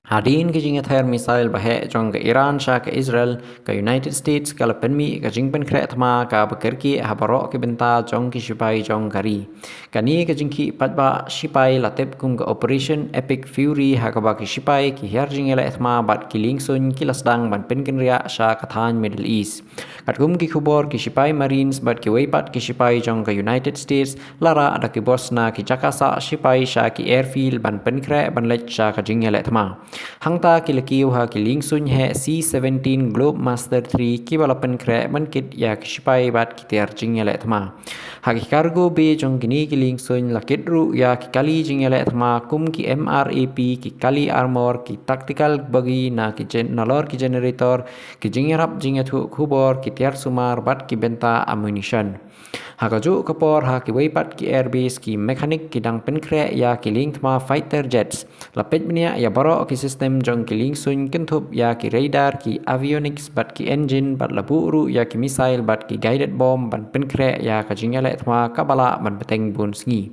Hadin ke jinga thair misail bahe jong ke Iran sha ke Israel ke United States ke penmi ke jing pen kret ma ka bekerki habaro ke benta jong ki sipai jong kari. Kani ke jingki patba sipai latep kum ke Operation Epic Fury ha ka ba ki sipai ki her jing ele ethma bat ki lingsun ki lasdang ban pen ken ria sha kathan Middle East. Kat kum ki khubor ki sipai Marines bat ki weipat ki sipai jong ke United States lara ada ki bosna ki jakasa sipai sha ki airfield ban pen kre ban lech sha ka jing ele ethma. Hangta kilakiw ha kiling sun he C-17 Globe Master 3 kibalapan kre man kit ya kishipai bat kitiar jingele thma. Hagi cargo be jong kini kiling sun lakit ru ya kikali jingele thma kum ki MRAP ki kali armor ki tactical bagi na ki nalor ki generator ki jingerap jingethu khubor kitiar sumar bat ki benta ammunition. Hagaju kapor ha ki weipat ki airbase ki mekanik ki dang penkre ya ki link thma fighter jets lapet bnia ya baro ki system jong ki link sun kentup ya ki radar ki avionics bat ki engine bat labu ru ya ki missile bat ki guided bomb ban penkre ya ka jingale thma kabala ban beteng bun sngi.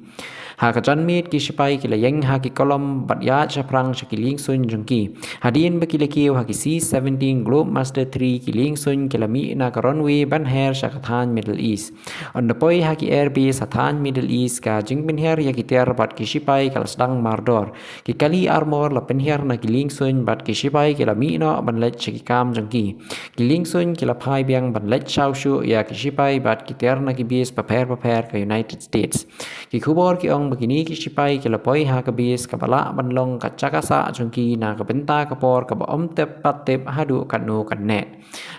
Ha ka janmit ki sipai ki layeng ha ki kolom bat ya chaprang ki link sun jong ki. Hadin ba ki lekiw ha ki C-17 Globe Master 3 ki link sun ki lami na ka runway ban her shakathan Middle East. On the poi ha ki airbase hathan Middle East ka jingbin her ya ki ter bat ki sipai kal sedang mardor. Ki kali armor la pen her na ki link sun bat ki sipai ki lami no ban let ki kam jong ki. Ki link sun ki la phai biang ban let chau shu ya ki sipai bat ki ter na ki base prepare ka United States. Ki khubor ki ong begini ki sipai ki la poi ha ka base ka bala ban long ka chakasa jong ki na ka benta ka por ka ba om tep pat tep hadu kan nu kan ne.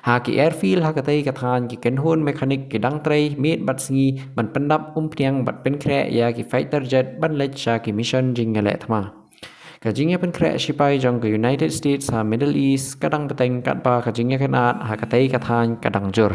Ha ki airfield ha ka tei ka than ki ken hun mekanik ki dang trei mit bat sngi ban pendap piang bat pen kre ya ki fighter jet ban let sha ki mission jingale thma. Ka jingya pen kre sipai jong ka United States ha Middle East kadang peteng kat ba ka jingya kenat ha ka tei ka than kadang jur.